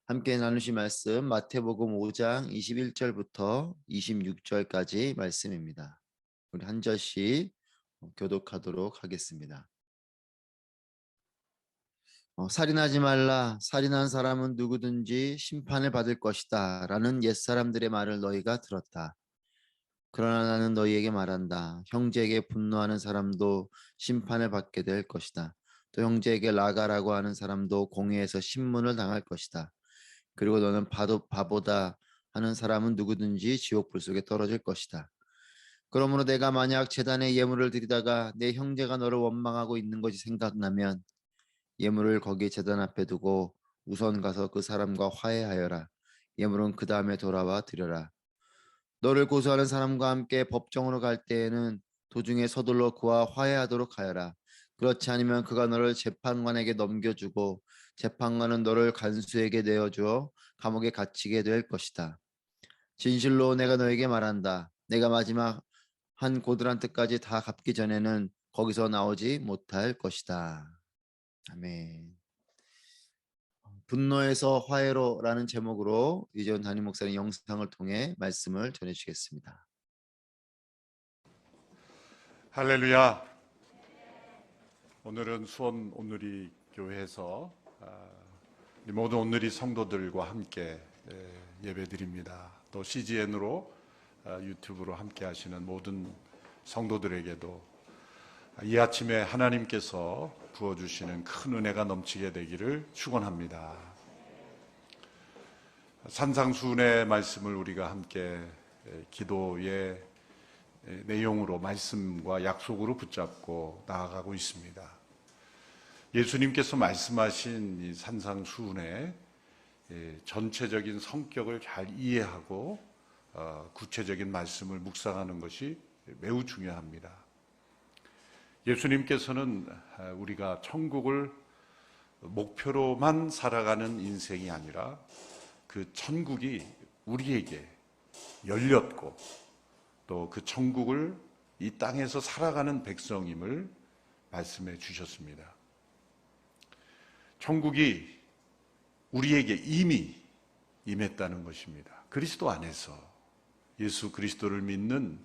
함께 나누실 말씀 마태복음 5장 21절부터 26절까지 말씀입니다. 우리 한 절씩 교독하도록 하겠습니다. 살인하지 말라. 살인한 사람은 누구든지 심판을 받을 것이다. 라는 옛사람들의 말을 너희가 들었다. 그러나 나는 너희에게 말한다. 형제에게 분노하는 사람도 심판을 받게 될 것이다. 또 형제에게 라가라고 하는 사람도 공회에서 신문을 당할 것이다. 그리고 너는 바보다 하는 사람은 누구든지 지옥 불 속에 떨어질 것이다. 그러므로 내가 만약 제단에 예물을 드리다가 내 형제가 너를 원망하고 있는 것이 생각나면 예물을 거기 제단 앞에 두고 우선 가서 그 사람과 화해하여라. 예물은 그 다음에 돌아와 드려라. 너를 고소하는 사람과 함께 법정으로 갈 때에는 도중에 서둘러 그와 화해하도록 하여라. 그렇지 않으면 그가 너를 재판관에게 넘겨주고 재판관은 너를 간수에게 내어주어 감옥에 갇히게 될 것이다. 진실로 내가 너에게 말한다. 내가 마지막 한 고들한 뜻까지 다 갚기 전에는 거기서 나오지 못할 것이다. 아멘. 분노에서 화해로라는 제목으로 이재훈 담임 목사님 영상을 통해 말씀을 전해주시겠습니다. 할렐루야. 오늘은 수원 온누리 교회에서 모든 온누리 성도들과 함께 예배드립니다. 또 CGN으로 유튜브로 함께 하시는 모든 성도들에게도 이 아침에 하나님께서 부어주시는 큰 은혜가 넘치게 되기를 축원합니다. 산상수훈의 말씀을 우리가 함께 기도의 내용으로 말씀과 약속으로 붙잡고 나아가고 있습니다. 예수님께서 말씀하신 이 산상수훈의 전체적인 성격을 잘 이해하고 구체적인 말씀을 묵상하는 것이 매우 중요합니다. 예수님께서는 우리가 천국을 목표로만 살아가는 인생이 아니라 그 천국이 우리에게 열렸고 또 그 천국을 이 땅에서 살아가는 백성임을 말씀해 주셨습니다. 천국이 우리에게 이미 임했다는 것입니다. 그리스도 안에서 예수 그리스도를 믿는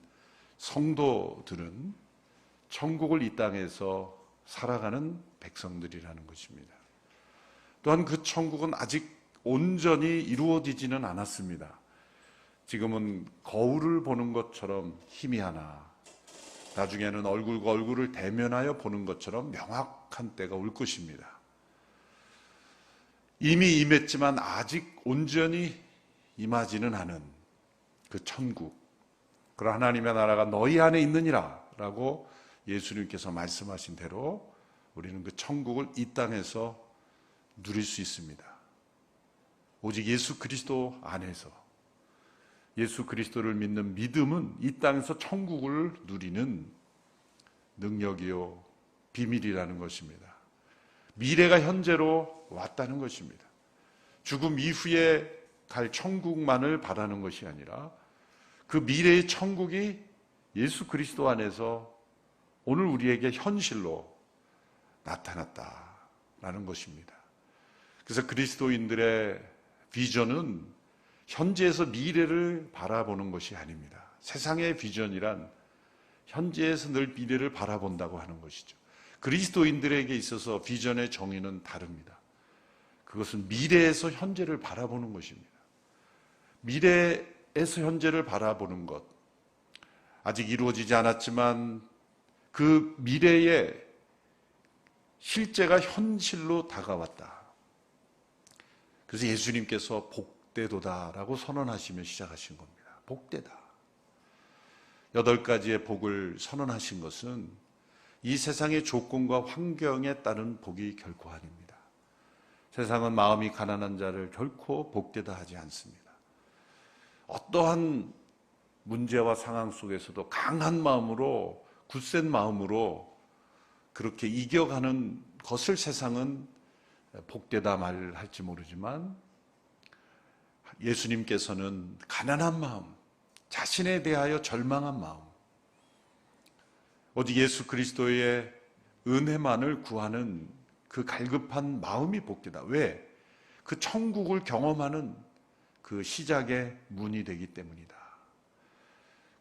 성도들은 천국을 이 땅에서 살아가는 백성들이라는 것입니다. 또한 그 천국은 아직 온전히 이루어지지는 않았습니다. 지금은 거울을 보는 것처럼 희미하나 나중에는 얼굴과 얼굴을 대면하여 보는 것처럼 명확한 때가 올 것입니다. 이미 임했지만 아직 온전히 임하지는 않은 그 천국, 그런 하나님의 나라가 너희 안에 있느니라 라고 예수님께서 말씀하신 대로 우리는 그 천국을 이 땅에서 누릴 수 있습니다. 오직 예수 그리스도 안에서, 예수 그리스도를 믿는 믿음은 이 땅에서 천국을 누리는 능력이요 비밀이라는 것입니다. 미래가 현재로 왔다는 것입니다. 죽음 이후에 갈 천국만을 바라는 것이 아니라 그 미래의 천국이 예수 그리스도 안에서 오늘 우리에게 현실로 나타났다라는 것입니다. 그래서 그리스도인들의 비전은 현재에서 미래를 바라보는 것이 아닙니다. 세상의 비전이란 현재에서 늘 미래를 바라본다고 하는 것이죠. 그리스도인들에게 있어서 비전의 정의는 다릅니다. 그것은 미래에서 현재를 바라보는 것입니다. 미래에서 현재를 바라보는 것, 아직 이루어지지 않았지만 그 미래의 실제가 현실로 다가왔다. 그래서 예수님께서 복되도다라고 선언하시며 시작하신 겁니다. 복되다. 8가지의 복을 선언하신 것은 이 세상의 조건과 환경에 따른 복이 결코 아닙니다. 세상은 마음이 가난한 자를 결코 복되다 하지 않습니다. 어떠한 문제와 상황 속에서도 강한 마음으로, 굳센 마음으로 그렇게 이겨가는 것을 세상은 복되다 말할지 모르지만 예수님께서는 가난한 마음, 자신에 대하여 절망한 마음, 오직 예수 그리스도의 은혜만을 구하는 그 갈급한 마음이 복되다. 왜? 그 천국을 경험하는 그 시작의 문이 되기 때문이다.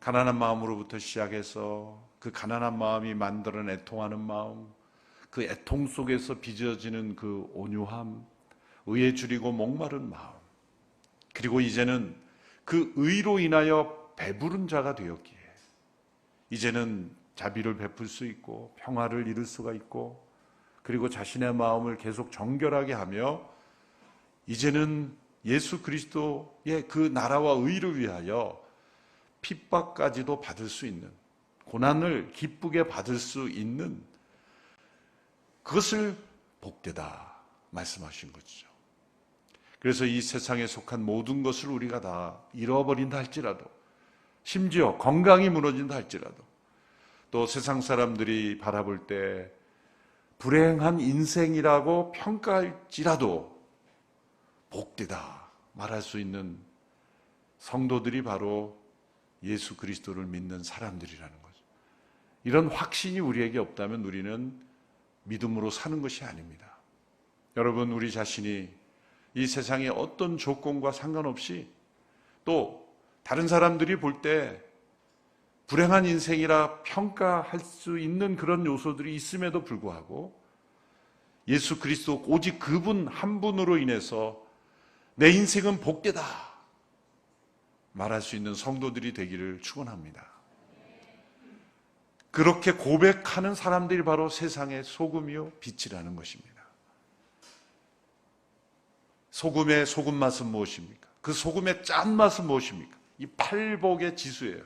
가난한 마음으로부터 시작해서 그 가난한 마음이 만드는 애통하는 마음, 그 애통 속에서 빚어지는 그 온유함, 의에 줄이고 목마른 마음, 그리고 이제는 그 의로 인하여 배부른 자가 되었기에 이제는 자비를 베풀 수 있고 평화를 이룰 수가 있고, 그리고 자신의 마음을 계속 정결하게 하며 이제는 예수 그리스도의 그 나라와 의를 위하여 핍박까지도 받을 수 있는, 고난을 기쁘게 받을 수 있는, 그것을 복되다 말씀하신 것이죠. 그래서 이 세상에 속한 모든 것을 우리가 다 잃어버린다 할지라도, 심지어 건강이 무너진다 할지라도, 또 세상 사람들이 바라볼 때 불행한 인생이라고 평가할지라도 복되다 말할 수 있는 성도들이 바로 예수 그리스도를 믿는 사람들이라는 거죠. 이런 확신이 우리에게 없다면 우리는 믿음으로 사는 것이 아닙니다. 여러분, 우리 자신이 이 세상의 어떤 조건과 상관없이, 또 다른 사람들이 볼 때 불행한 인생이라 평가할 수 있는 그런 요소들이 있음에도 불구하고 예수 그리스도 오직 그분 한 분으로 인해서 내 인생은 복되다 말할 수 있는 성도들이 되기를 축원합니다. 그렇게 고백하는 사람들이 바로 세상의 소금이요 빛이라는 것입니다. 소금의 소금 맛은 무엇입니까? 그 소금의 짠맛은 무엇입니까? 이 팔복의 지수예요.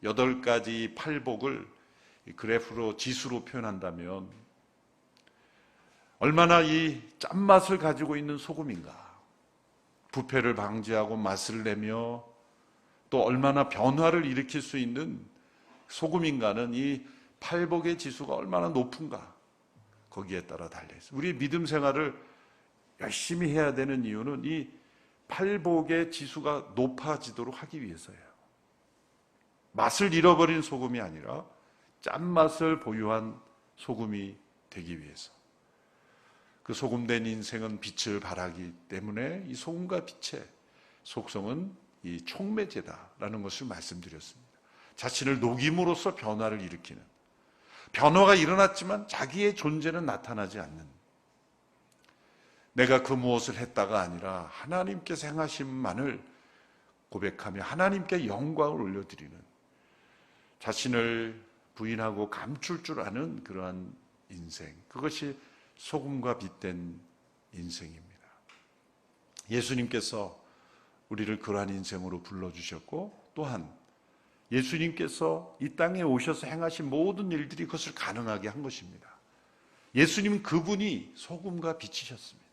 8가지 팔복을 그래프로 지수로 표현한다면 얼마나 이 짠맛을 가지고 있는 소금인가. 부패를 방지하고 맛을 내며 또 얼마나 변화를 일으킬 수 있는 소금인가는 이 팔복의 지수가 얼마나 높은가, 거기에 따라 달려있어요. 우리 믿음 생활을 열심히 해야 되는 이유는 이 팔복의 지수가 높아지도록 하기 위해서예요. 맛을 잃어버린 소금이 아니라 짠맛을 보유한 소금이 되기 위해서. 그 소금된 인생은 빛을 발하기 때문에 이 소금과 빛의 속성은 이 촉매제다라는 것을 말씀드렸습니다. 자신을 녹임으로써 변화를 일으키는, 변화가 일어났지만 자기의 존재는 나타나지 않는, 내가 그 무엇을 했다가 아니라 하나님께서 행하심만을 고백하며 하나님께 영광을 올려드리는, 자신을 부인하고 감출 줄 아는 그러한 인생, 그것이 소금과 빛된 인생입니다. 예수님께서 우리를 그러한 인생으로 불러주셨고, 또한 예수님께서 이 땅에 오셔서 행하신 모든 일들이 그것을 가능하게 한 것입니다. 예수님은 그분이 소금과 빛이셨습니다.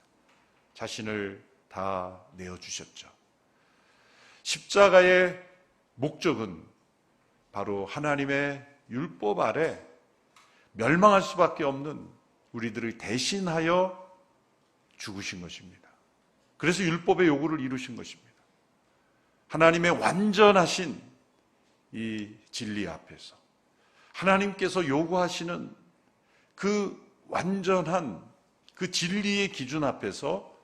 자신을 다 내어주셨죠. 십자가의 목적은 바로 하나님의 율법 아래 멸망할 수밖에 없는 우리들을 대신하여 죽으신 것입니다. 그래서 율법의 요구를 이루신 것입니다. 하나님의 완전하신 이 진리 앞에서 하나님께서 요구하시는 그 완전한 그 진리의 기준 앞에서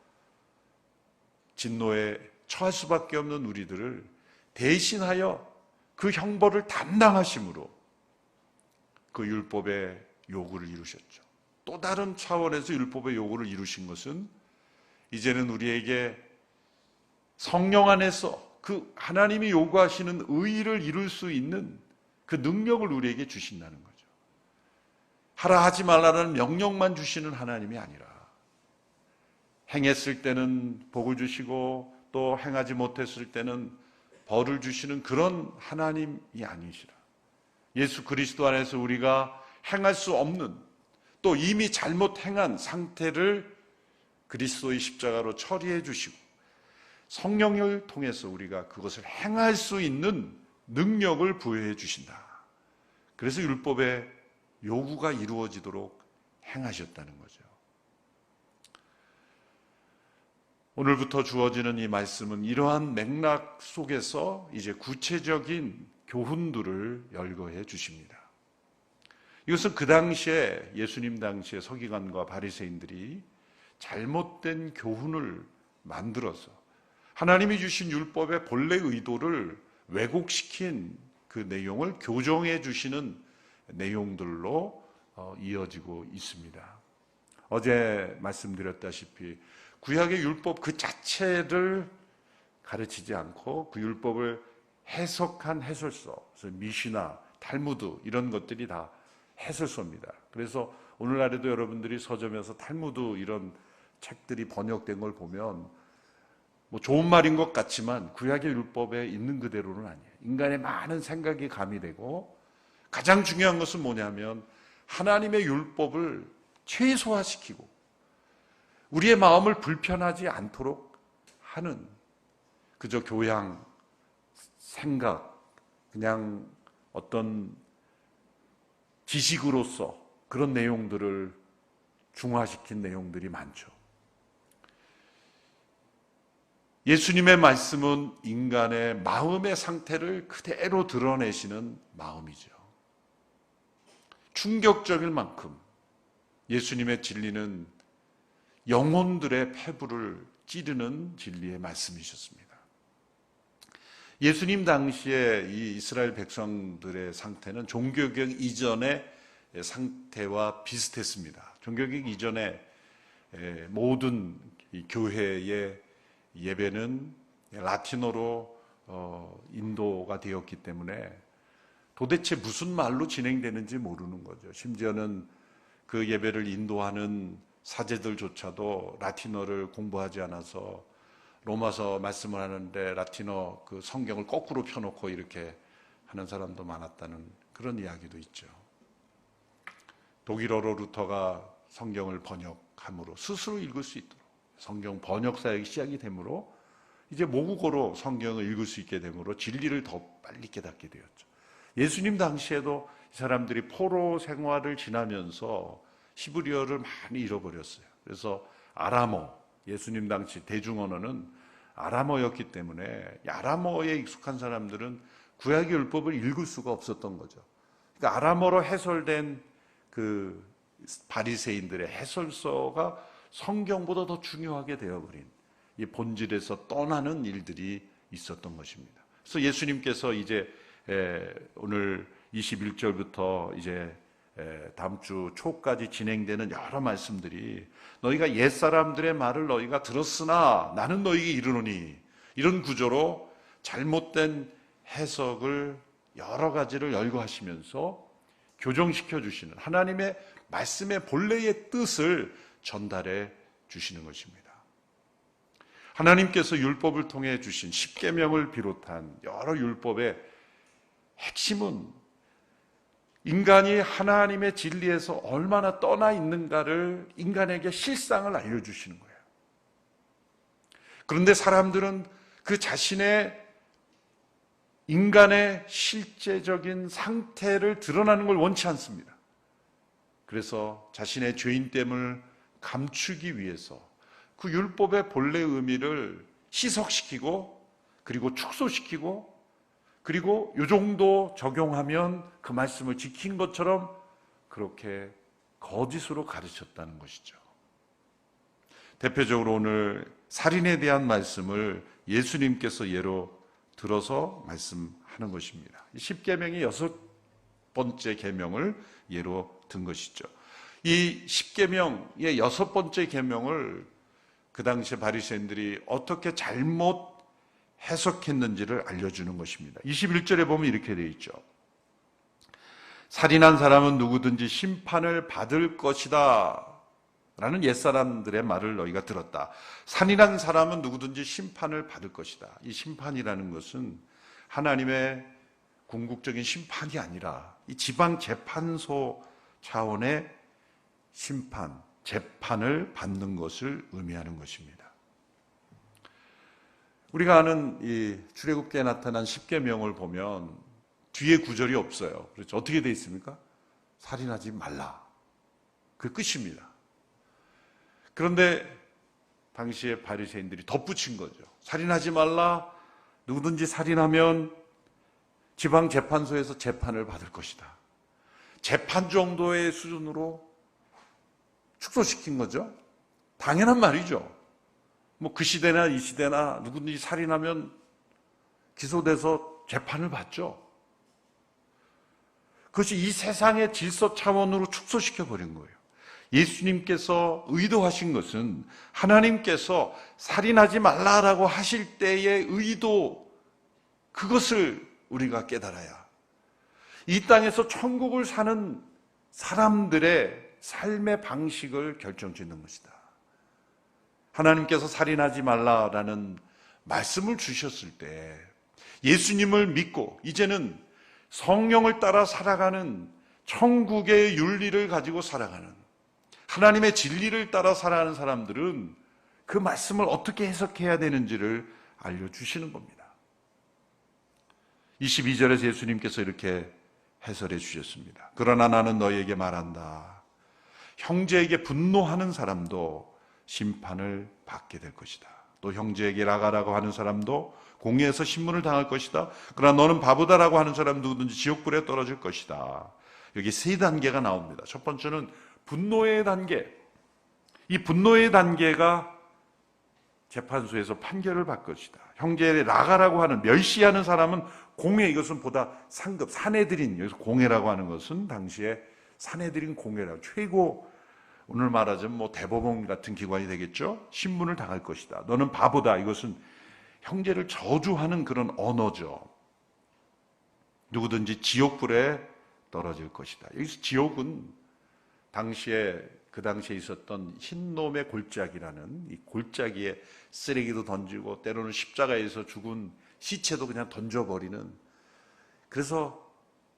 진노에 처할 수밖에 없는 우리들을 대신하여 그 형벌을 담당하심으로 그 율법의 요구를 이루셨죠. 또 다른 차원에서 율법의 요구를 이루신 것은 이제는 우리에게 성령 안에서 그 하나님이 요구하시는 의의를 이룰 수 있는 그 능력을 우리에게 주신다는 거죠. 하라 하지 말라는 명령만 주시는 하나님이 아니라 행했을 때는 복을 주시고 또 행하지 못했을 때는 벌을 주시는 그런 하나님이 아니시라. 예수 그리스도 안에서 우리가 행할 수 없는, 또 이미 잘못 행한 상태를 그리스도의 십자가로 처리해 주시고 성령을 통해서 우리가 그것을 행할 수 있는 능력을 부여해 주신다. 그래서 율법의 요구가 이루어지도록 행하셨다는 거죠. 오늘부터 주어지는 이 말씀은 이러한 맥락 속에서 이제 구체적인 교훈들을 열거해 주십니다. 이것은 그 당시에 예수님 당시에 서기관과 바리새인들이 잘못된 교훈을 만들어서 하나님이 주신 율법의 본래 의도를 왜곡시킨 그 내용을 교정해 주시는 내용들로 이어지고 있습니다. 어제 말씀드렸다시피 구약의 율법 그 자체를 가르치지 않고 그 율법을 해석한 해설서, 그래서 미시나, 탈무드 이런 것들이 다 해설서입니다. 그래서 오늘날에도 여러분들이 서점에서 탈무드 이런 책들이 번역된 걸 보면 뭐 좋은 말인 것 같지만 구약의 율법에 있는 그대로는 아니에요. 인간의 많은 생각이 가미되고 가장 중요한 것은 뭐냐면 하나님의 율법을 최소화시키고 우리의 마음을 불편하지 않도록 하는 그저 교양, 생각, 그냥 어떤 지식으로서 그런 내용들을 중화시킨 내용들이 많죠. 예수님의 말씀은 인간의 마음의 상태를 그대로 드러내시는 마음이죠. 충격적일 만큼 예수님의 진리는 영혼들의 폐부를 찌르는 진리의 말씀이셨습니다. 예수님 당시에 이 이스라엘 백성들의 상태는 종교개혁 이전의 상태와 비슷했습니다. 종교개혁 이전에 모든 교회의 예배는 라틴어로 인도가 되었기 때문에 도대체 무슨 말로 진행되는지 모르는 거죠. 심지어는 그 예배를 인도하는 사제들조차도 라틴어를 공부하지 않아서 로마서 말씀을 하는데 라틴어 그 성경을 거꾸로 펴놓고 이렇게 하는 사람도 많았다는 그런 이야기도 있죠. 독일어로 루터가 성경을 번역함으로 스스로 읽을 수 있도록 성경 번역 사역이 시작이 되므로 이제 모국어로 성경을 읽을 수 있게 되므로 진리를 더 빨리 깨닫게 되었죠. 예수님 당시에도 이 사람들이 포로 생활을 지나면서 히브리어를 많이 잃어버렸어요. 그래서 아람어, 예수님 당시 대중언어는 아람어였기 때문에 아람어에 익숙한 사람들은 구약의 율법을 읽을 수가 없었던 거죠. 그러니까 아람어로 해설된 그 바리새인들의 해설서가 성경보다 더 중요하게 되어버린 이 본질에서 떠나는 일들이 있었던 것입니다. 그래서 예수님께서 이제 오늘 21절부터 이제 다음 주 초까지 진행되는 여러 말씀들이 너희가 옛사람들의 말을 너희가 들었으나 나는 너희에게 이르노니 이런 구조로 잘못된 해석을 여러 가지를 열거하시면서 교정시켜 주시는 하나님의 말씀의 본래의 뜻을 전달해 주시는 것입니다. 하나님께서 율법을 통해 주신 십계명을 비롯한 여러 율법의 핵심은 인간이 하나님의 진리에서 얼마나 떠나 있는가를 인간에게 실상을 알려주시는 거예요. 그런데 사람들은 그 자신의 인간의 실제적인 상태를 드러나는 걸 원치 않습니다. 그래서 자신의 죄인됨을 감추기 위해서 그 율법의 본래 의미를 희석시키고 그리고 축소시키고 그리고 이 정도 적용하면 그 말씀을 지킨 것처럼 그렇게 거짓으로 가르쳤다는 것이죠. 대표적으로 오늘 살인에 대한 말씀을 예수님께서 예로 들어서 말씀하는 것입니다. 10계명의 6번째 계명을 예로 든 것이죠. 이 10계명의 6번째 계명을 그 당시에 바리새인들이 어떻게 잘못 해석했는지를 알려주는 것입니다. 21절에 보면 이렇게 되어 있죠. 살인한 사람은 누구든지 심판을 받을 것이다 라는 옛사람들의 말을 너희가 들었다. 살인한 사람은 누구든지 심판을 받을 것이다. 이 심판이라는 것은 하나님의 궁극적인 심판이 아니라 이 지방재판소 차원의 심판, 재판을 받는 것을 의미하는 것입니다. 우리가 아는 이 출애굽기에 나타난 10계명을 보면 뒤에 구절이 없어요. 그렇죠? 어떻게 되어 있습니까? 살인하지 말라. 그 끝입니다. 그런데 당시에 바리새인들이 덧붙인 거죠. 살인하지 말라. 누구든지 살인하면 지방재판소에서 재판을 받을 것이다. 재판 정도의 수준으로 축소시킨 거죠. 당연한 말이죠. 뭐 그 시대나 이 시대나 누구든지 살인하면 기소돼서 재판을 받죠. 그것이 이 세상의 질서 차원으로 축소시켜 버린 거예요. 예수님께서 의도하신 것은 하나님께서 살인하지 말라라고 하실 때의 의도, 그것을 우리가 깨달아야 이 땅에서 천국을 사는 사람들의 삶의 방식을 결정짓는 것이다. 하나님께서 살인하지 말라라는 말씀을 주셨을 때 예수님을 믿고 이제는 성령을 따라 살아가는 천국의 윤리를 가지고 살아가는 하나님의 진리를 따라 살아가는 사람들은 그 말씀을 어떻게 해석해야 되는지를 알려주시는 겁니다. 22절에서 예수님께서 이렇게 해설해 주셨습니다. 그러나 나는 너희에게 말한다. 형제에게 분노하는 사람도 심판을 받게 될 것이다. 또 형제에게 라가라고 하는 사람도 공의에서 신문을 당할 것이다. 그러나 너는 바보다라고 하는 사람 누구든지 지옥불에 떨어질 것이다. 여기 세 단계가 나옵니다. 첫 번째는 분노의 단계. 이 분노의 단계가 재판소에서 판결을 받을 것이다. 형제의 라가라고 하는, 멸시하는 사람은 공회, 이것은 보다 상급, 사내들인, 여기서 공회라고 하는 것은 당시에 사내들인 공회라고, 최고, 오늘 말하자면 뭐 대법원 같은 기관이 되겠죠. 신문을 당할 것이다. 너는 바보다. 이것은 형제를 저주하는 그런 언어죠. 누구든지 지옥불에 떨어질 것이다. 여기서 지옥은 그 당시에 있었던 흰놈의 골짜기라는, 이 골짜기에 쓰레기도 던지고 때로는 십자가에서 죽은 시체도 그냥 던져버리는, 그래서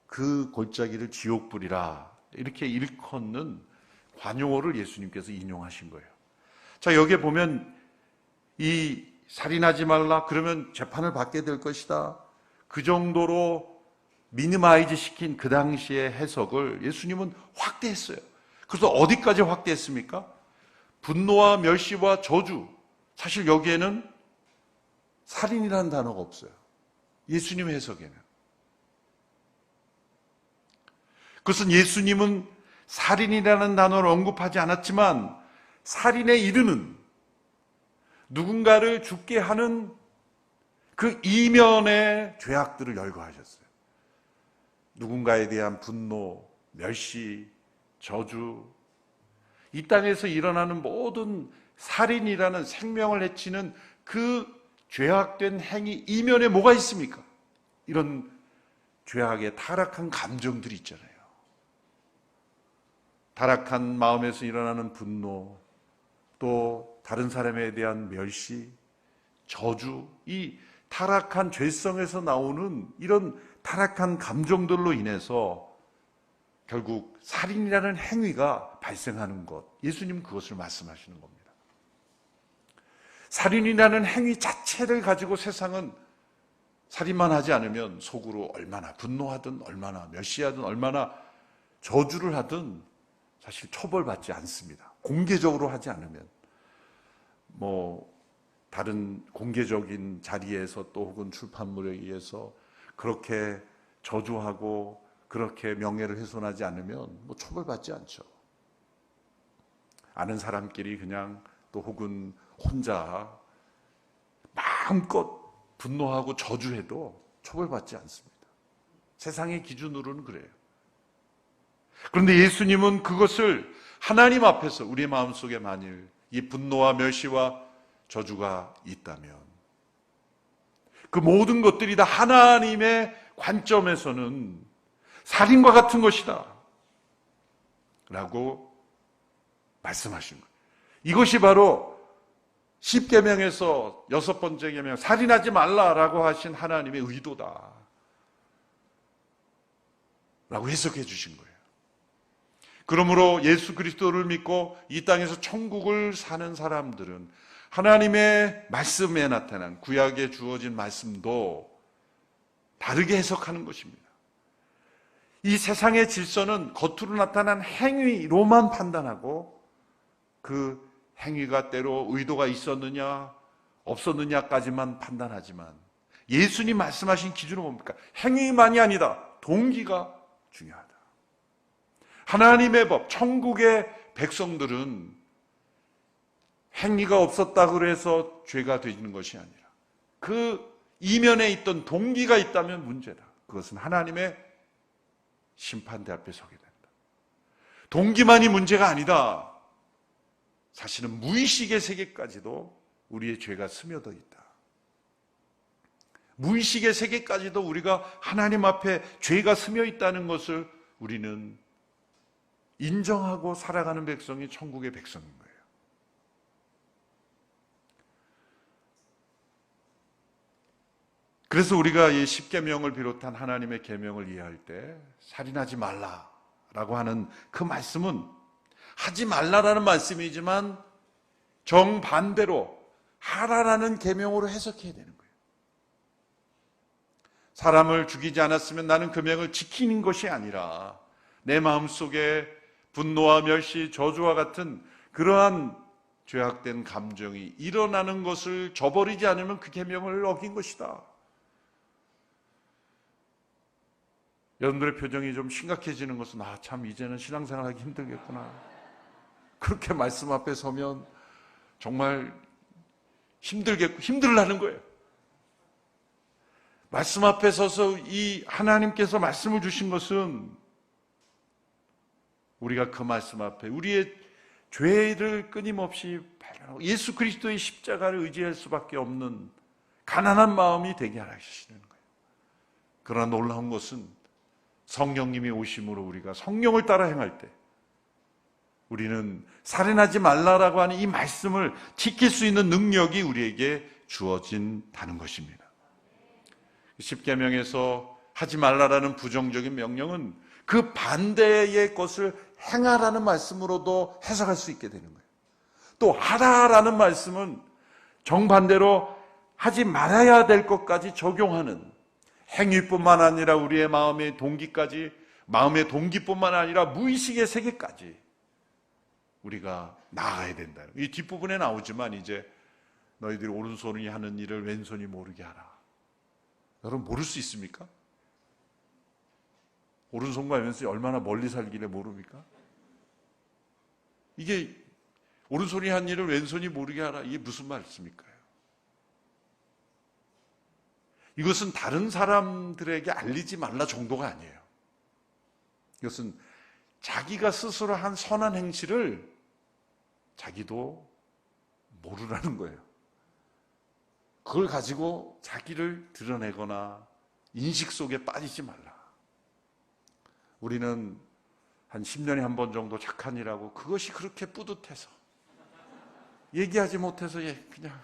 그 골짜기를 지옥불이라 이렇게 일컫는 관용어를 예수님께서 인용하신 거예요. 자, 여기에 보면 이 살인하지 말라, 그러면 재판을 받게 될 것이다, 그 정도로 미니마이즈 시킨 그 당시의 해석을 예수님은 확대했어요. 그래서 어디까지 확대했습니까? 분노와 멸시와 저주. 사실 여기에는 살인이라는 단어가 없어요. 예수님 해석에는. 그것은 예수님은 살인이라는 단어를 언급하지 않았지만 살인에 이르는, 누군가를 죽게 하는 그 이면의 죄악들을 열거하셨어요. 누군가에 대한 분노, 멸시, 저주, 이 땅에서 일어나는 모든 살인이라는 생명을 해치는 그 죄악된 행위 이면에 뭐가 있습니까? 이런 죄악의 타락한 감정들이 있잖아요. 타락한 마음에서 일어나는 분노, 또 다른 사람에 대한 멸시, 저주, 이 타락한 죄성에서 나오는 이런 타락한 감정들로 인해서 결국 살인이라는 행위가 발생하는 것, 예수님 그것을 말씀하시는 겁니다. 살인이라는 행위 자체를 가지고 세상은 살인만 하지 않으면 속으로 얼마나 분노하든, 얼마나 멸시하든, 얼마나 저주를 하든 사실 처벌받지 않습니다. 공개적으로 하지 않으면. 뭐 다른 공개적인 자리에서 또 혹은 출판물에 의해서 그렇게 저주하고 그렇게 명예를 훼손하지 않으면 뭐 처벌받지 않죠. 아는 사람끼리 그냥 또 혹은 혼자 마음껏 분노하고 저주해도 처벌받지 않습니다. 세상의 기준으로는 그래요. 그런데 예수님은 그것을 하나님 앞에서 우리의 마음속에 만일 이 분노와 멸시와 저주가 있다면 그 모든 것들이 다 하나님의 관점에서는 살인과 같은 것이다 라고 말씀하신 거예요. 이것이 바로 10계명에서 6번째 계명, 살인하지 말라라고 하신 하나님의 의도다 라고 해석해 주신 거예요. 그러므로 예수 그리스도를 믿고 이 땅에서 천국을 사는 사람들은 하나님의 말씀에 나타난, 구약에 주어진 말씀도 다르게 해석하는 것입니다. 이 세상의 질서는 겉으로 나타난 행위로만 판단하고 그 행위가 때로 의도가 있었느냐 없었느냐까지만 판단하지만 예수님 말씀하신 기준은 뭡니까? 행위만이 아니다. 동기가 중요하다. 하나님의 법, 천국의 백성들은 행위가 없었다고 해서 죄가 되는 것이 아니라 그 이면에 있던 동기가 있다면 문제다. 그것은 하나님의 심판대 앞에 서게 된다. 동기만이 문제가 아니다. 사실은 무의식의 세계까지도 우리의 죄가 스며들 있다. 무의식의 세계까지도 우리가 하나님 앞에 죄가 스며 있다는 것을 우리는 인정하고 살아가는 백성이 천국의 백성인 거예요. 그래서 우리가 이 십계명을 비롯한 하나님의 계명을 이해할 때 살인하지 말라라고 하는 그 말씀은 하지 말라라는 말씀이지만 정반대로 하라라는 계명으로 해석해야 되는 거예요. 사람을 죽이지 않았으면 나는 그 명을 지키는 것이 아니라 내 마음속에 분노와 멸시, 저주와 같은 그러한 죄악된 감정이 일어나는 것을 저버리지 않으면 그 계명을 어긴 것이다. 여러분들의 표정이 좀 심각해지는 것은 참 이제는 신앙생활하기 힘들겠구나. 그렇게 말씀 앞에 서면 정말 힘들라는 거예요. 말씀 앞에 서서 이 하나님께서 말씀을 주신 것은 우리가 그 말씀 앞에 우리의 죄를 끊임없이 발견하고 예수 그리스도의 십자가를 의지할 수밖에 없는 가난한 마음이 되게 하시는 거예요. 그러나 놀라운 것은 성령님이 오심으로 우리가 성령을 따라 행할 때 우리는 살인하지 말라라고 하는 이 말씀을 지킬 수 있는 능력이 우리에게 주어진다는 것입니다. 십계명에서 하지 말라라는 부정적인 명령은 그 반대의 것을 행하라는 말씀으로도 해석할 수 있게 되는 거예요. 또 하라라는 말씀은 정반대로 하지 말아야 될 것까지 적용하는 행위뿐만 아니라 우리의 마음의 동기까지, 마음의 동기뿐만 아니라 무의식의 세계까지 우리가 나아가야 된다. 이 뒷부분에 나오지만 이제 너희들이 오른손이 하는 일을 왼손이 모르게 하라. 여러분 모를 수 있습니까? 오른손과 왼손이 얼마나 멀리 살기를 모릅니까? 이게 오른손이 한 일을 왼손이 모르게 하라. 이게 무슨 말씀일까요? 이것은 다른 사람들에게 알리지 말라 정도가 아니에요. 이것은 자기가 스스로 한 선한 행실을 자기도 모르라는 거예요. 그걸 가지고 자기를 드러내거나 인식 속에 빠지지 말라. 우리는 한 10년에 한 번 정도 착한 일하고 그것이 그렇게 뿌듯해서 얘기하지 못해서 그냥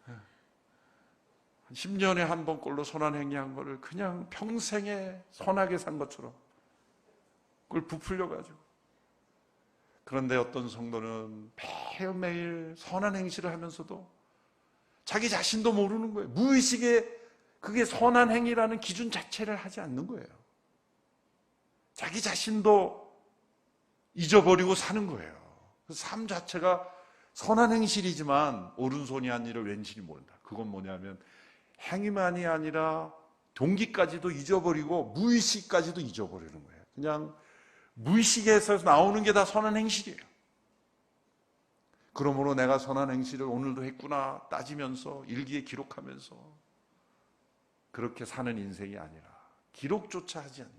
한 10년에 한 번 꼴로 선한 행위한 거를 그냥 평생에 선하게 산 것처럼 그걸 부풀려가지고. 그런데 어떤 성도는 매일매일 선한 행실을 하면서도 자기 자신도 모르는 거예요. 무의식에 그게 선한 행위라는 기준 자체를 하지 않는 거예요. 자기 자신도 잊어버리고 사는 거예요. 그 삶 자체가 선한 행실이지만 오른손이 한 일을 왼손이 모른다. 그건 뭐냐면 행위만이 아니라 동기까지도 잊어버리고 무의식까지도 잊어버리는 거예요. 그냥 무의식에서 나오는 게 다 선한 행실이에요. 그러므로 내가 선한 행실을 오늘도 했구나 따지면서 일기에 기록하면서 그렇게 사는 인생이 아니라 기록조차 하지 않는,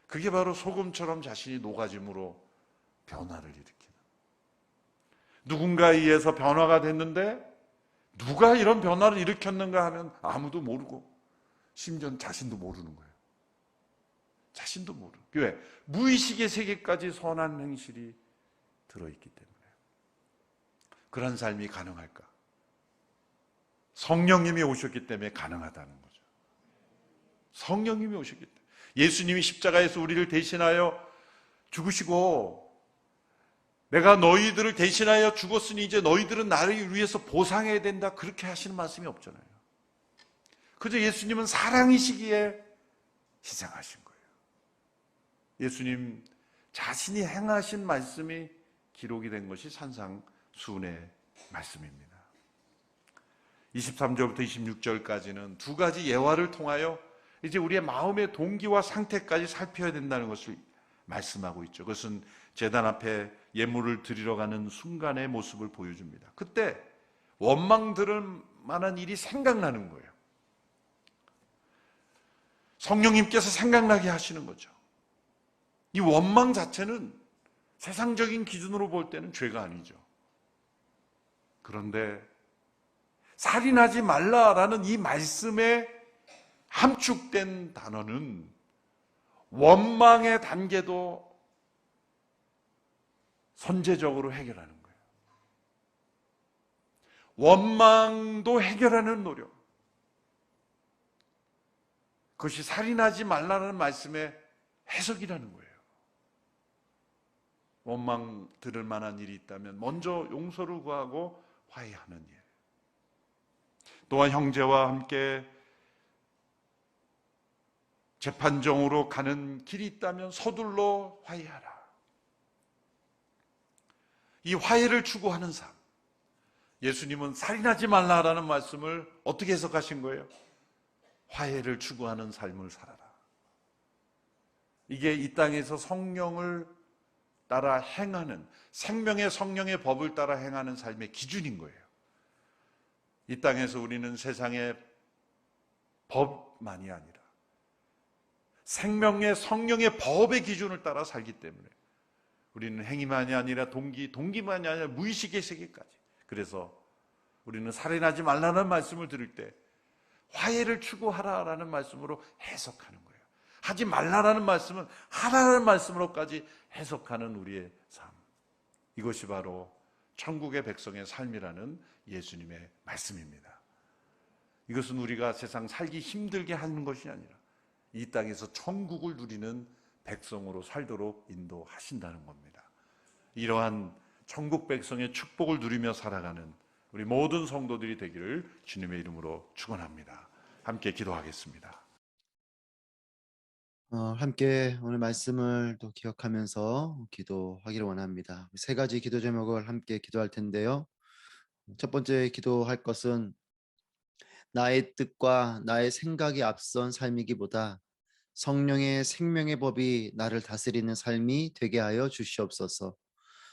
그게 바로 소금처럼 자신이 녹아짐으로 변화를 일으키는, 누군가에 의해서 변화가 됐는데 누가 이런 변화를 일으켰는가 하면 아무도 모르고 심지어 자신도 모르는 거예요. 자신도 모르고. 왜? 무의식의 세계까지 선한 행실이 들어있기 때문에. 그런 삶이 가능할까? 성령님이 오셨기 때문에 가능하다는 거죠. 성령님이 오셨기 때문에. 예수님이 십자가에서 우리를 대신하여 죽으시고 내가 너희들을 대신하여 죽었으니 이제 너희들은 나를 위해서 보상해야 된다, 그렇게 하시는 말씀이 없잖아요. 그저 예수님은 사랑이시기에 희생하신 거예요. 예수님 자신이 행하신 말씀이 기록이 된 것이 산상수훈의 말씀입니다. 23절부터 26절까지는 두 가지 예화를 통하여 이제 우리의 마음의 동기와 상태까지 살펴야 된다는 것을 말씀하고 있죠. 그것은 제단 앞에 예물을 드리러 가는 순간의 모습을 보여줍니다. 그때 원망 들을 만한 일이 생각나는 거예요. 성령님께서 생각나게 하시는 거죠. 이 원망 자체는 세상적인 기준으로 볼 때는 죄가 아니죠. 그런데 살인하지 말라라는 이 말씀에 함축된 단어는 원망의 단계도 선제적으로 해결하는 거예요. 원망도 해결하는 노력. 그것이 살인하지 말라는 말씀의 해석이라는 거예요. 원망 들을 만한 일이 있다면 먼저 용서를 구하고 화해하는 일. 또한 형제와 함께 재판정으로 가는 길이 있다면 서둘러 화해하라. 이 화해를 추구하는 삶. 예수님은 살인하지 말라라는 말씀을 어떻게 해석하신 거예요? 화해를 추구하는 삶을 살아라. 이게 이 땅에서 성령을 따라 행하는, 생명의 성령의 법을 따라 행하는 삶의 기준인 거예요. 이 땅에서 우리는 세상의 법만이 아니라 생명의 성령의 법의 기준을 따라 살기 때문에 우리는 행위만이 아니라 동기만이 아니라 무의식의 세계까지. 그래서 우리는 살인하지 말라는 말씀을 들을 때 화해를 추구하라라는 말씀으로 해석하는 거예요. 하지 말라라는 말씀은 하라는 말씀으로까지 해석하는 우리의 삶. 이것이 바로 천국의 백성의 삶이라는 예수님의 말씀입니다. 이것은 우리가 세상 살기 힘들게 하는 것이 아니라 이 땅에서 천국을 누리는 백성으로 살도록 인도하신다는 겁니다. 이러한 천국 백성의 축복을 누리며 살아가는 우리 모든 성도들이 되기를 주님의 이름으로 축원합니다. 함께 기도하겠습니다. 함께 오늘 말씀을 또 기억하면서 기도하기를 원합니다. 세 가지 기도 제목을 함께 기도할 텐데요. 첫 번째 기도할 것은 나의 뜻과 나의 생각이 앞선 삶이기보다 성령의 생명의 법이 나를 다스리는 삶이 되게 하여 주시옵소서.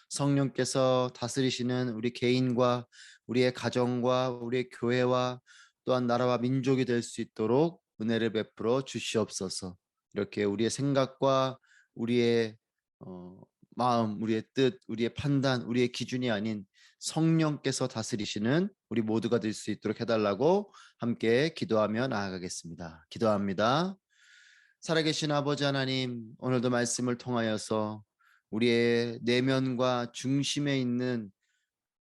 성령께서 다스리시는 우리 개인과 우리의 가정과 우리의 교회와 또한 나라와 민족이 될 수 있도록 은혜를 베풀어 주시옵소서. 이렇게 우리의 생각과 우리의 마음, 우리의 뜻, 우리의 판단, 우리의 기준이 아닌 성령께서 다스리시는 우리 모두가 될 수 있도록 해달라고 함께 기도하며 나아가겠습니다. 기도합니다. 살아계신 아버지 하나님, 오늘도 말씀을 통하여서 우리의 내면과 중심에 있는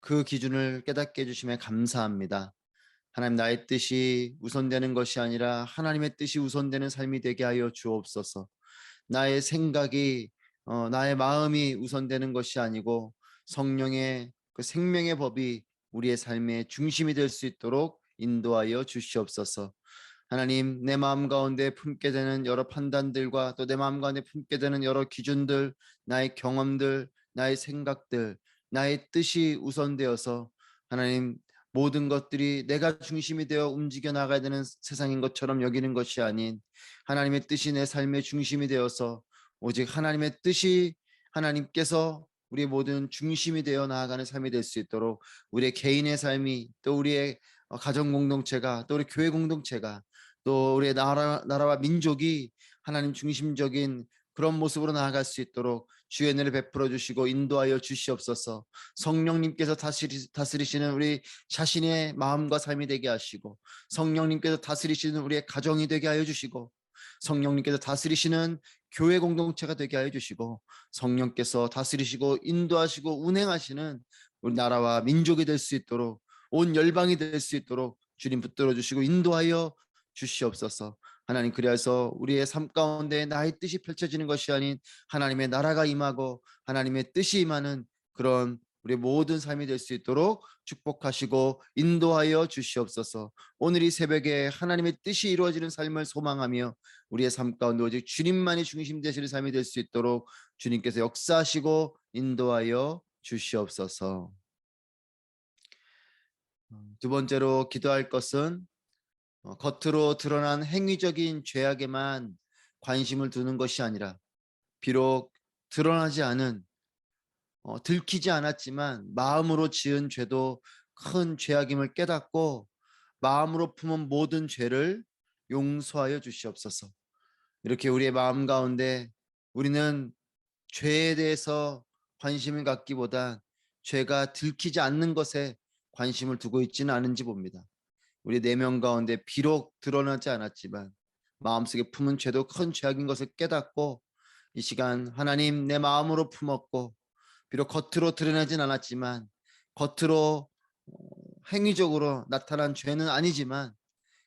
그 기준을 깨닫게 해주심에 감사합니다. 하나님, 나의 뜻이 우선되는 것이 아니라 하나님의 뜻이 우선되는 삶이 되게 하여 주옵소서. 나의 생각이 나의 마음이 우선되는 것이 아니고 성령의 그 생명의 법이 우리의 삶의 중심이 될 수 있도록 인도하여 주시옵소서. 하나님, 내 마음 가운데 품게 되는 여러 판단들과 또 내 마음 가운데 품게 되는 여러 기준들, 나의 경험들, 나의 생각들, 나의 뜻이 우선되어서 하나님, 모든 것들이 내가 중심이 되어 움직여 나가야 되는 세상인 것처럼 여기는 것이 아닌 하나님의 뜻이 내 삶의 중심이 되어서 오직 하나님의 뜻이 하나님께서 우리의 모든 중심이 되어 나아가는 삶이 될 수 있도록 우리의 개인의 삶이 또 우리의 가정 공동체가 또 우리 교회 공동체가 또 우리의 나라와 민족이 하나님 중심적인 그런 모습으로 나아갈 수 있도록 주의 은혜를 베풀어 주시고 인도하여 주시옵소서. 성령님께서 다스리시는 우리 자신의 마음과 삶이 되게 하시고 성령님께서 다스리시는 우리의 가정이 되게 하여 주시고 성령님께서 다스리시는 교회 공동체가 되게 하여 주시고 성령께서 다스리시고 인도하시고 운행하시는 우리 나라와 민족이 될 수 있도록 온 열방이 될 수 있도록 주님 붙들어 주시고 인도하여 주시옵소서. 하나님, 그리하여서 우리의 삶 가운데 나의 뜻이 펼쳐지는 것이 아닌 하나님의 나라가 임하고 하나님의 뜻이 임하는 그런 우리 모든 삶이 될 수 있도록 축복하시고 인도하여 주시옵소서. 오늘 이 새벽에 하나님의 뜻이 이루어지는 삶을 소망하며 우리의 삶 가운데 오직 주님만이 중심 되시는 삶이 될 수 있도록 주님께서 역사하시고 인도하여 주시옵소서. 두 번째로 기도할 것은 겉으로 드러난 행위적인 죄악에만 관심을 두는 것이 아니라 비록 드러나지 않은 들키지 않았지만 마음으로 지은 죄도 큰 죄악임을 깨닫고 마음으로 품은 모든 죄를 용서하여 주시옵소서. 이렇게 우리의 마음 가운데 우리는 죄에 대해서 관심을 갖기보다 죄가 들키지 않는 것에 관심을 두고 있지는 않은지 봅니다. 우리 내면 가운데 비록 드러나지 않았지만 마음속에 품은 죄도 큰 죄악인 것을 깨닫고 이 시간 하나님 내 마음으로 품었고 비록 겉으로 드러나진 않았지만 겉으로 행위적으로 나타난 죄는 아니지만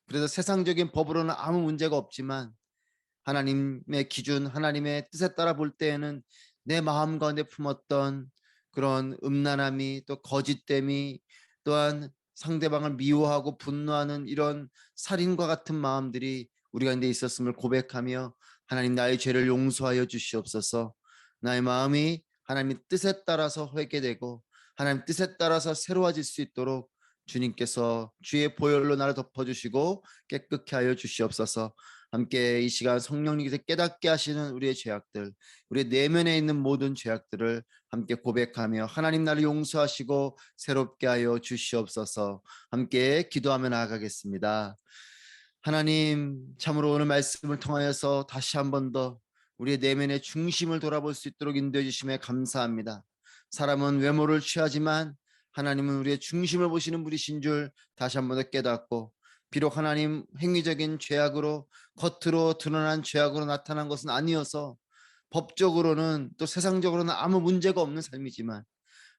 그래서 세상적인 법으로는 아무 문제가 없지만 하나님의 기준, 하나님의 뜻에 따라 볼 때에는 내 마음 가운데 품었던 그런 음란함이 또 거짓됨이 또한 상대방을 미워하고 분노하는 이런 살인과 같은 마음들이 우리 가운데 있었음을 고백하며 하나님 나의 죄를 용서하여 주시옵소서. 나의 마음이 하나님의 뜻에 따라서 회개되고 하나님 뜻에 따라서 새로워질 수 있도록 주님께서 주의 보혈로 나를 덮어주시고 깨끗게 하여 주시옵소서. 함께 이 시간 성령님께서 깨닫게 하시는 우리의 죄악들, 우리의 내면에 있는 모든 죄악들을 함께 고백하며 하나님 나를 용서하시고 새롭게 하여 주시옵소서. 함께 기도하며 나아가겠습니다. 하나님, 참으로 오늘 말씀을 통하여서 다시 한 번 더 우리의 내면의 중심을 돌아볼 수 있도록 인도해 주심에 감사합니다. 사람은 외모를 취하지만 하나님은 우리의 중심을 보시는 분이신 줄 다시 한 번 더 깨닫고, 비록 하나님 행위적인 죄악으로 겉으로 드러난 죄악으로 나타난 것은 아니어서 법적으로는 또 세상적으로는 아무 문제가 없는 삶이지만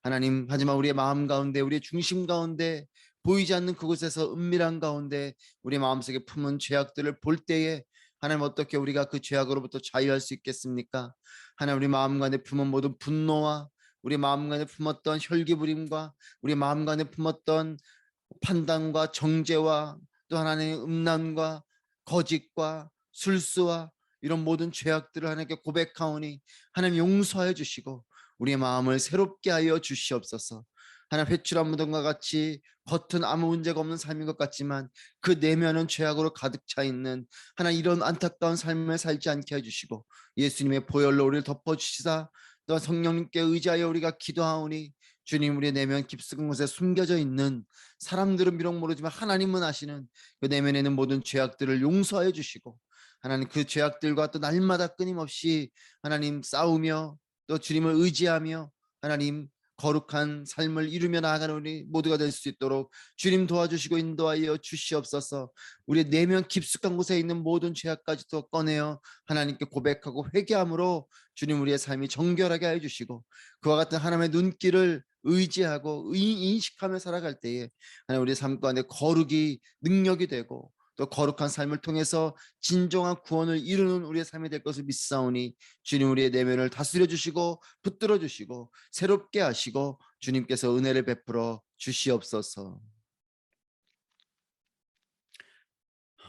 하나님, 하지만 우리의 마음 가운데 우리의 중심 가운데 보이지 않는 그곳에서 은밀한 가운데 우리 마음속에 품은 죄악들을 볼 때에 하나님, 어떻게 우리가 그 죄악으로부터 자유할 수 있겠습니까? 하나님, 우리 마음 가운데 품은 모든 분노와 우리 마음 가운데 품었던 혈기부림과 우리 마음 가운데 품었던 판단과 정죄와 또 하나님의 음란과 거짓과 술수와 이런 모든 죄악들을 하나님께 고백하오니 하나님 용서하여 주시고 우리의 마음을 새롭게 하여 주시옵소서. 하나님, 회출한 무덤과 같이 겉은 아무 문제가 없는 삶인 것 같지만 그 내면은 죄악으로 가득 차 있는 하나님, 이런 안타까운 삶을 살지 않게 해주시고 예수님의 보혈로 우리를 덮어주시사 또한 성령님께 의지하여 우리가 기도하오니 주님, 우리의 내면 깊숙한 곳에 숨겨져 있는 사람들은 비록 모르지만 하나님은 아시는 그 내면에 있는 모든 죄악들을 용서하여 주시고 하나님, 그 죄악들과 또 날마다 끊임없이 하나님 싸우며 또 주님을 의지하며 하나님 거룩한 삶을 이루며 나아가는 우리 모두가 될 수 있도록 주님 도와주시고 인도하여 주시옵소서. 우리의 내면 깊숙한 곳에 있는 모든 죄악까지도 꺼내어 하나님께 고백하고 회개함으로 주님, 우리의 삶이 정결하게 하여 주시고 그와 같은 하나님의 눈길을 의지하고 인식하며 살아갈 때에 하나님, 우리의 삶 가운데 거룩이 능력이 되고 또 거룩한 삶을 통해서 진정한 구원을 이루는 우리의 삶이 될 것을 믿사오니 주님, 우리의 내면을 다스려 주시고 붙들어 주시고 새롭게 하시고 주님께서 은혜를 베풀어 주시옵소서.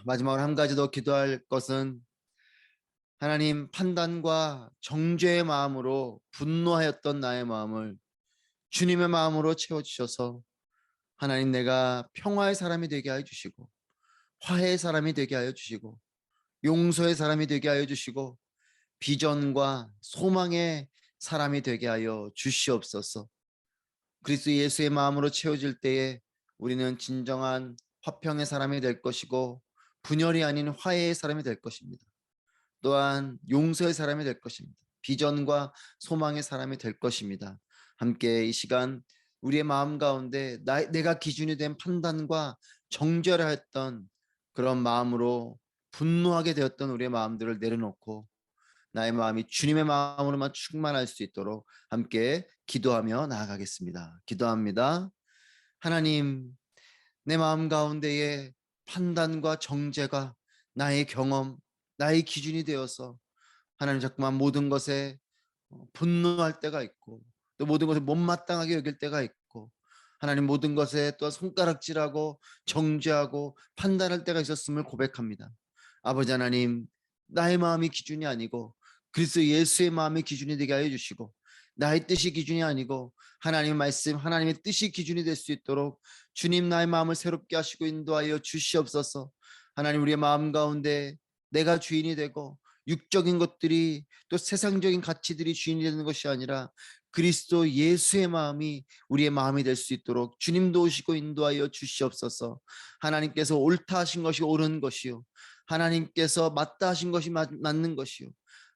마지막으로 한 가지 더 기도할 것은 하나님, 판단과 정죄의 마음으로 분노하였던 나의 마음을 주님의 마음으로 채워주셔서 하나님, 내가 평화의 사람이 되게 하여 주시고 화해의 사람이 되게 하여 주시고 용서의 사람이 되게 하여 주시고 비전과 소망의 사람이 되게 하여 주시옵소서. 그리스도 예수의 마음으로 채워질 때에 우리는 진정한 화평의 사람이 될 것이고 분열이 아닌 화해의 사람이 될 것입니다. 또한 용서의 사람이 될 것입니다. 비전과 소망의 사람이 될 것입니다. 함께 이 시간 우리의 마음 가운데 내가 기준이 된 판단과 정죄하였던 그런 마음으로 분노하게 되었던 우리의 마음들을 내려놓고 나의 마음이 주님의 마음으로만 충만할 수 있도록 함께 기도하며 나아가겠습니다. 기도합니다. 하나님, 내 마음 가운데에 판단과 정죄가 나의 경험, 나의 기준이 되어서 하나님, 자꾸만 모든 것에 분노할 때가 있고 또 모든 것을 못마땅하게 여길 때가 있고 하나님, 모든 것에 또 손가락질하고 정죄하고 판단할 때가 있었음을 고백합니다. 아버지 하나님, 나의 마음이 기준이 아니고 그리스도 예수의 마음이 기준이 되게 하여 주시고 나의 뜻이 기준이 아니고 하나님의 말씀, 하나님의 뜻이 기준이 될 수 있도록 주님, 나의 마음을 새롭게 하시고 인도하여 주시옵소서. 하나님, 우리의 마음 가운데 내가 주인이 되고 육적인 것들이 또 세상적인 가치들이 주인이 되는 것이 아니라 그리스도 예수의 마음이 우리의 마음이 될 수 있도록 주님 도우시고 인도하여 주시옵소서. 하나님께서 옳다 하신 것이 옳은 것이요, 하나님께서 맞다 하신 것이 맞는 것이요,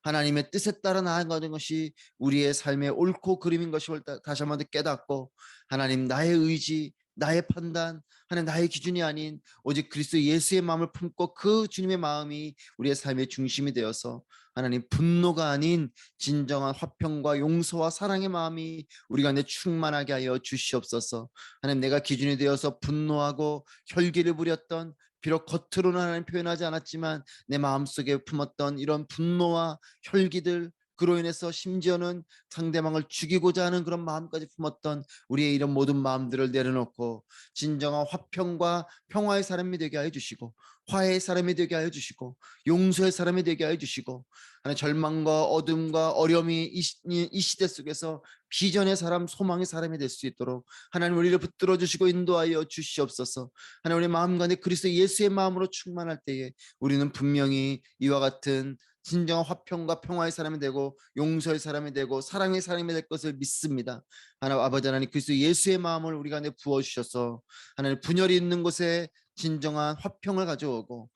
하나님의 뜻에 따라 나아가는 것이 우리의 삶의 옳고 그름인 것을 다시 한번 깨닫고, 하나님 나의 의지, 나의 판단, 하나님 나의 기준이 아닌 오직 그리스도 예수의 마음을 품고 그 주님의 마음이 우리의 삶의 중심이 되어서 하나님 분노가 아닌 진정한 화평과 용서와 사랑의 마음이 우리 가운데 충만하게 하여 주시옵소서. 하나님, 내가 기준이 되어서 분노하고 혈기를 부렸던, 비록 겉으로는 하나님 표현하지 않았지만 내 마음속에 품었던 이런 분노와 혈기들, 그로 인해서 심지어는 상대방을 죽이고자 하는 그런 마음까지 품었던 우리의 이런 모든 마음들을 내려놓고 진정한 화평과 평화의 사람이 되게 하여 주시고, 화해의 사람이 되게 하여 주시고, 용서의 사람이 되게 하여 주시고, 하나님, 절망과 어둠과 어려움이 이 시대 속에서 비전의 사람, 소망의 사람이 될 수 있도록 하나님 우리를 붙들어 주시고 인도하여 주시옵소서. 하나님, 우리 마음 가운데 그리스도 예수의 마음으로 충만할 때에 우리는 분명히 이와 같은 진정한 화평과 평화의 사람이 되고 용서의 사람이 되고 사랑의 사람이 될 것을 믿습니다. 하나님, 아버지 하나님, 그리스도 예수의 마음을 우리 가운데 부어주셔서 하나님, 분열이 있는 곳에 진정한 화평을 가져오고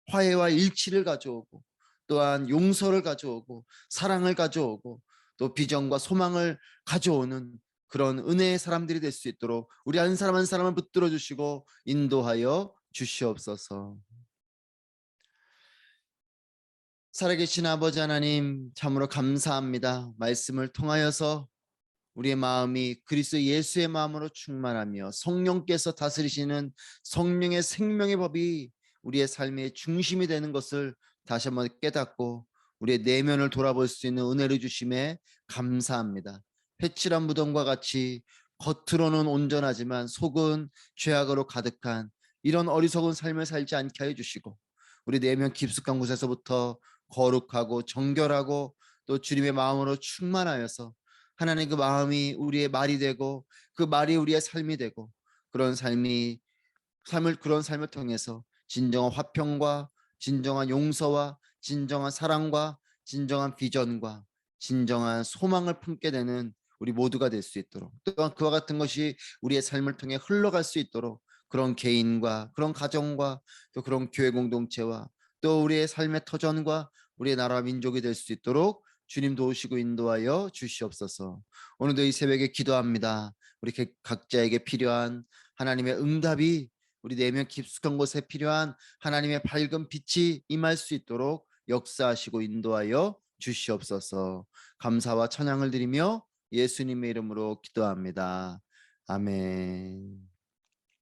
화해와 일치를 가져오고 또한 용서를 가져오고 사랑을 가져오고 또 비전과 소망을 가져오는 그런 은혜의 사람들이 될 수 있도록 우리 한 사람 한 사람을 붙들어 주시고 인도하여 주시옵소서. 살아계신 아버지 하나님, 참으로 감사합니다. 말씀을 통하여서 우리의 마음이 그리스도 예수의 마음으로 충만하며 성령께서 다스리시는 성령의 생명의 법이 우리의 삶의 중심이 되는 것을 다시 한번 깨닫고 우리의 내면을 돌아볼 수 있는 은혜를 주심에 감사합니다. 회칠한 무덤과 같이 겉으로는 온전하지만 속은 죄악으로 가득한 이런 어리석은 삶을 살지 않게 하여 주시고, 우리 내면 깊숙한 곳에서부터 거룩하고 정결하고 또 주님의 마음으로 충만하여서 하나님 그 마음이 우리의 말이 되고 그 말이 우리의 삶이 되고, 그런 그런 삶을 통해서 진정한 화평과 진정한 용서와 진정한 사랑과 진정한 비전과 진정한 소망을 품게 되는 우리 모두가 될 수 있도록, 또한 그와 같은 것이 우리의 삶을 통해 흘러갈 수 있도록 그런 개인과 그런 가정과 또 그런 교회 공동체와 또 우리의 삶의 터전과 우리의 나라 민족이 될 수 있도록 주님 도우시고 인도하여 주시옵소서. 오늘도 이 새벽에 기도합니다. 우리 각자에게 필요한 하나님의 응답이 우리 내면 깊숙한 곳에 필요한 하나님의 밝은 빛이 임할 수 있도록 역사하시고 인도하여 주시옵소서. 감사와 찬양을 드리며 예수님의 이름으로 기도합니다. 아멘.